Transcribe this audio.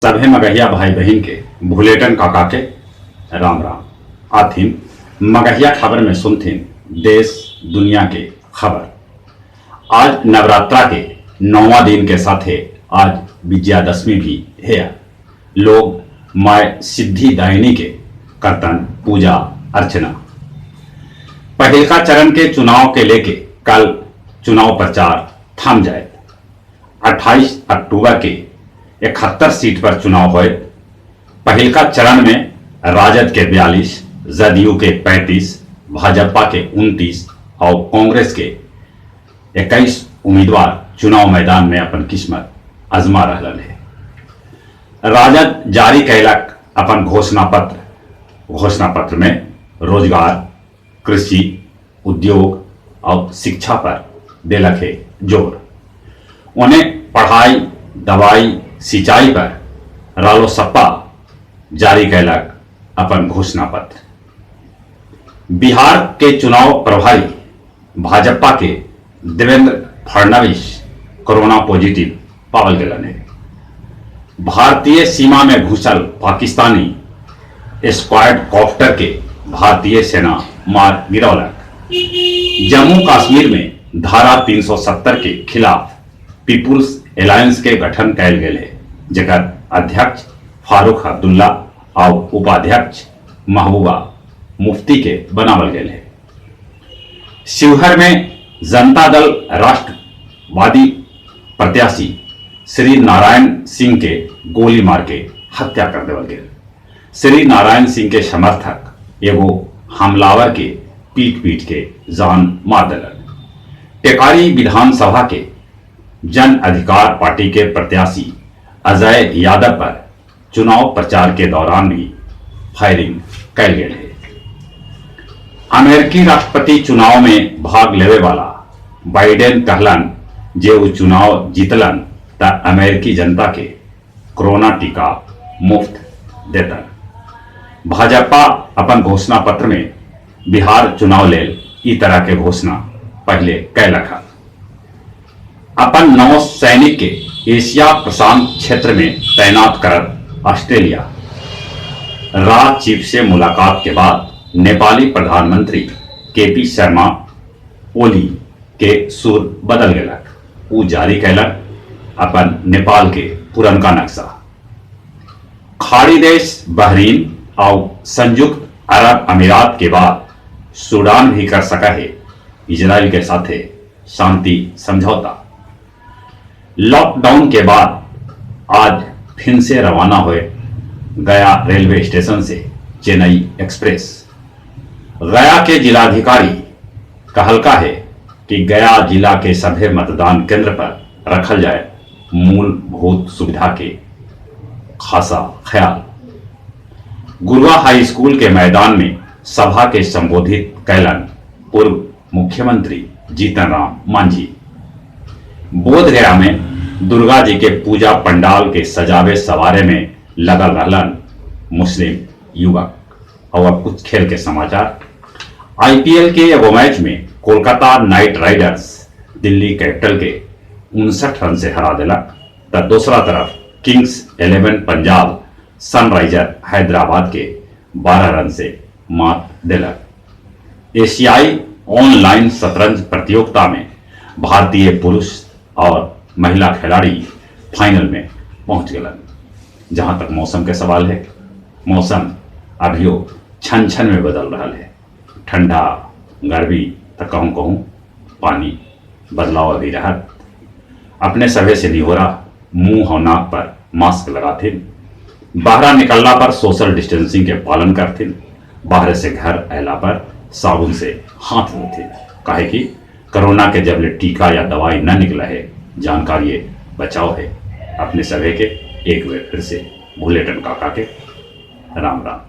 सभे मगहिया भाई बहन के भुलेटन काका के राम राम। आथिन मगहिया खबर में सुनथिन देश दुनिया के खबर। आज नवरात्रा के 9वां दिन के साथे आज विजयादशमी भी है। लोग माय सिद्धिदायिनी के करतन पूजा अर्चना। पहिलका चरण के चुनाव के लेके कल चुनाव प्रचार थम जाए। 28 अक्टूबर के 71 सीट पर चुनाव हुए। पहिलका चरण में राजद के 42, जदयू के 35, भाजपा के 29 और कांग्रेस के 21 उम्मीदवार चुनाव मैदान में अपन किस्मत आजमा रहलन है। राजद जारी कैलक अपन घोषणा पत्र में रोजगार, कृषि, उद्योग और शिक्षा पर देलक है जोर। उन्हें पढ़ाई, दवाई, सिंचाई पर रालोसपा जारी कैलक अपन घोषणा पत्र। बिहार के चुनाव प्रभारी भाजपा के देवेंद्र फडणवीस कोरोना पॉजिटिव पावल गेलन है। भारतीय सीमा में घुसल पाकिस्तानी स्क्वाड कॉप्टर के भारतीय सेना मार गिरौलक। जम्मू कश्मीर में धारा 370 के खिलाफ पीपुल्स अलायंस के गठन कैल गेल है, जेकर अध्यक्ष फारूक अब्दुल्ला और उपाध्यक्ष महबूबा मुफ्ती के बनावल गेल है। शिवहर में जनता दल राष्ट्रवादी प्रत्याशी श्री नारायण सिंह के गोली मार के हत्या कर देवल गेल। श्री नारायण सिंह के समर्थक एगो हमलावर के पीट के जान मार दिलन। टेकारी विधानसभा के जन अधिकार पार्टी के प्रत्याशी अजय यादव पर चुनाव प्रचार के दौरान भी फायरिंग कैल गेल है। अमेरिकी राष्ट्रपति चुनाव में भाग लेवे वाला बाइडेन कहलन जे वो चुनाव जीतलन त अमेरिकी जनता के कोरोना टीका मुफ्त देतन। भाजपा अपन घोषणा पत्र में बिहार चुनाव लेल ई तरह के घोषणा पहले कैलक है। अपन नौ सैनिक के एशिया प्रशांत क्षेत्र में तैनात कर ऑस्ट्रेलिया। रा चीफ से मुलाकात के बाद नेपाली प्रधानमंत्री केपी शर्मा ओली के सुर बदल गेलक। उ जारी कैलक अपन नेपाल के पुरनका नक्शा। खाड़ी देश बहरीन और संयुक्त अरब अमीरात के बाद सूडान भी कर सका है इजराइल के साथे शांति समझौता। लॉकडाउन के बाद आज फिर से रवाना हुए गया रेलवे स्टेशन से चेन्नई एक्सप्रेस। गया के जिलाधिकारी कहलका है कि गया जिला के सभी मतदान केंद्र पर रखल जाए मूलभूत सुविधा के खासा ख्याल। गुरुआ हाई स्कूल के मैदान में सभा के संबोधित कैलन पूर्व मुख्यमंत्री जीतन राम मांझी। बोधगया में दुर्गा जी के पूजा पंडाल के सजावे सवारे में लगल रहलन मुस्लिम युवक। और कुछ खेल के समाचार। आईपीएल के एगो मैच में Kolkata night Riders Delhi capital के 59 रन से हरा दिलक। तो दूसरा तरफ किंग्स 11 पंजाब सनराइजर हैदराबाद के 12 रन से मात दिलक। एशियाई ऑनलाइन शतरंज प्रतियोगिता में भारतीय पुरुष और महिला खिलाड़ी फाइनल में पहुंच गए। जहां तक मौसम के सवाल है, मौसम अभियो छन छन में बदल रहा है। ठंडा, गर्मी तक कहूं पानी बदलाव अभी रहत। अपने सभे से नहीं हो रहा, मुंह और नाक पर मास्क लगाथिन। बाहर निकलना पर सोशल डिस्टेंसिंग के पालन करथिन। बाहर से घर अला पर साबुन से हाथ धोथिन। काहे कि कोरोना के जब ले टीका या दवाई न निकला है, जानकारी बचाव है। अपने सभी के एक बार फिर से भुलेटन काका के राम राम।